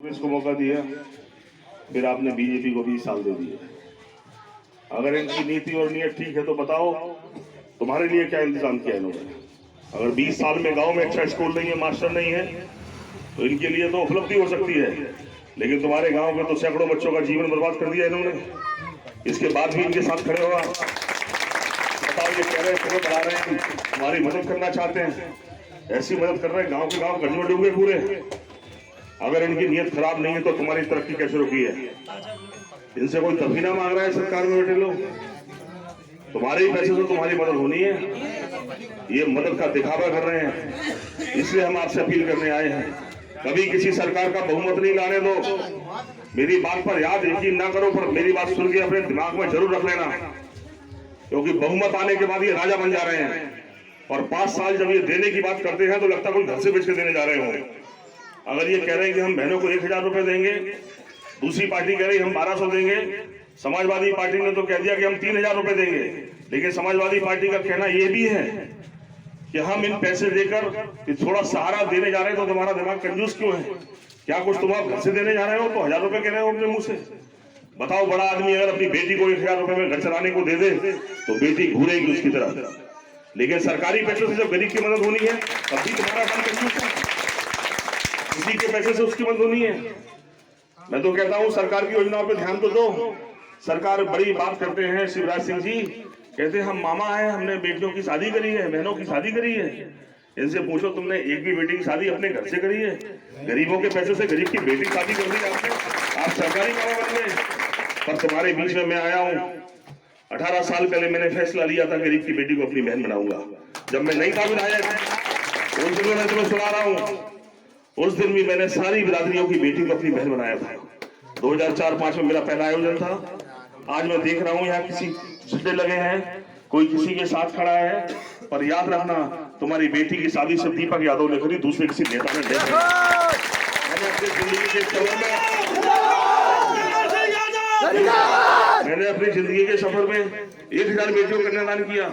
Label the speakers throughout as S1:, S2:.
S1: कांग्रेस को मौका दिया, फिर आपने बीजेपी को 20 साल दे दिए। अगर इनकी नीति और नीयत ठीक है तो बताओ तुम्हारे लिए क्या इंतजाम किया इन्होंने। अगर 20 साल में गांव में अच्छा स्कूल नहीं है, मास्टर नहीं है, तो इनके लिए तो उपलब्धि हो सकती है, लेकिन तुम्हारे गांव में तो सैकड़ों बच्चों का जीवन बर्बाद कर दिया इन्होंने। इसके बाद भी इनके साथ खड़े हुआ। बताओ, ये कह रहे हैं तुम्हें बढ़ा रहे हैं, तुम्हारी मदद करना चाहते हैं, ऐसी मदद कर रहे हैं, गांव के गांव कर्ज में डूबे पूरे। अगर इनकी नीयत खराब नहीं है तो तुम्हारी तरक्की कैसे रुकी है? इनसे कोई तफीना मांग रहा है सरकार में बैठे लोग? तुम्हारे ही पैसे से तुम्हारी मदद होनी है, ये मदद का दिखावा कर रहे हैं। इसलिए हम आपसे अपील करने आए हैं, कभी किसी सरकार का बहुमत नहीं लाने दो। मेरी बात पर याद यकीन ना करो, पर मेरी बात सुन के अपने दिमाग में जरूर रख लेना, क्योंकि बहुमत आने के बाद ये राजा बन जा रहे हैं, और 5 साल जब ये देने की बात करते हैं तो लगता है कोई घर से बेच के देने जा रहे हो। अगर ये कह रहे हैं कि हम बहनों को 1000 रुपए देंगे, दूसरी पार्टी कह रही हम 1200 देंगे, समाजवादी पार्टी ने तो कह दिया कि हम 3000 रुपए देंगे, लेकिन समाजवादी पार्टी का कहना यह भी है कि हम इन पैसे देकर थोड़ा सहारा देने जा रहे हैं। तो तुम्हारा दिमाग कंजूस क्यों है? क्या कुछ तुम आप घर से देने जा रहे हो तो 1000 रुपए कह रहे हो अपने मुंह से? बताओ, बड़ा आदमी अगर अपनी बेटी को 1000 रुपए में घर चलाने को दे दे तो बेटी घूरेगी उसकी तरफ, लेकिन सरकारी पैसे से जब गरीब की मदद होनी है तब भी तुम्हारा काम कंजूस है। किसी के पैसे से उसकी मदद होनी है। मैं तो कहता हूं सरकार की योजनाओं पे ध्यान तो दो। सरकार बड़ी बात करते हैं, शिवराज सिंह जी कहते हैं हम मामा हैं, हमने बेटियों की शादी करी है, बहनों की शादी करी है। इनसे पूछो तुमने एक भी बेटी की शादी अपने घर से करी है? गरीबों के पैसे से गरीब की बेटी की शादी कर दी आपने, आप सरकारी मामा बन गए। पर तुम्हारे बीच में मैं आया हूँ, 18 साल पहले मैंने फैसला लिया था गरीब की बेटी को अपनी बहन बनाऊंगा। जब मैं नहीं था विधायक, उस दिन मैं तुम्हें सुना रहा हूँ, उस दिन भी मैंने सारी बिरादरियों की बेटी को अपनी बहन बनाया था। 2004-5 में मेरा पहला आयोजन था। आज मैं देख रहा हूँ यहाँ किसी झंडे लगे हैं, कोई किसी के साथ खड़ा है, पर याद रखना तुम्हारी बेटी की शादी सिर्फ दीपक यादव ने करी, दूसरे किसी नेता ने नहीं। मैंने अपनी जिंदगी के सफर में 1000 बेटियों का कन्यादान किया,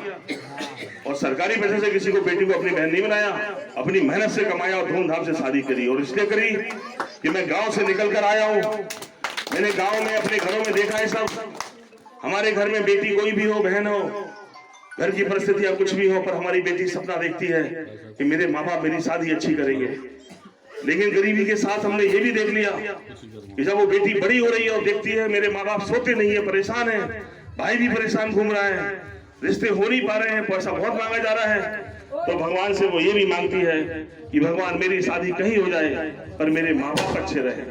S1: और सरकारी पैसे से किसी को बेटी को अपनी बहन नहीं बनाया, अपनी मेहनत से कमाया और धूमधाम से शादी करी। और इसलिए करी कि मैं गांव से निकल कर आया हूं, मैंने गांव में अपने घरों में देखा है सब। हमारे घर में बेटी कोई भी हो, बहन हो, घर की परिस्थितियां कुछ भी हो, पर हमारी बेटी सपना देखती है कि मेरे माँ बाप मेरी शादी अच्छी करेंगे। लेकिन गरीबी के साथ हमने ये भी देख लिया कि जब वो बेटी बड़ी हो रही है और देखती है मेरे माँ बाप सोते नहीं है, परेशान है, भाई भी परेशान घूम रहा है, रिश्ते हो नहीं पा रहे हैं, पैसा बहुत मांगा जा रहा है, तो भगवान से वो ये भी मांगती है कि भगवान मेरी शादी कहीं हो जाए पर मेरे माँ बाप अच्छे रहे।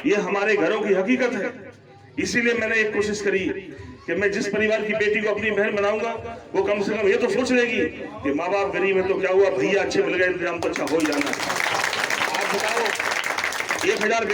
S1: ये हमारे घरों की हकीकत है। इसीलिए मैंने एक कोशिश करी कि मैं जिस परिवार की बेटी को अपनी बहन बनाऊंगा वो कम से कम ये तो सोच लेगी कि माँ बाप गरीब है तो क्या हुआ, भैया अच्छे मिल गए, इंतजाम तो अच्छा हो ही जाना है। आप बताओ, 1000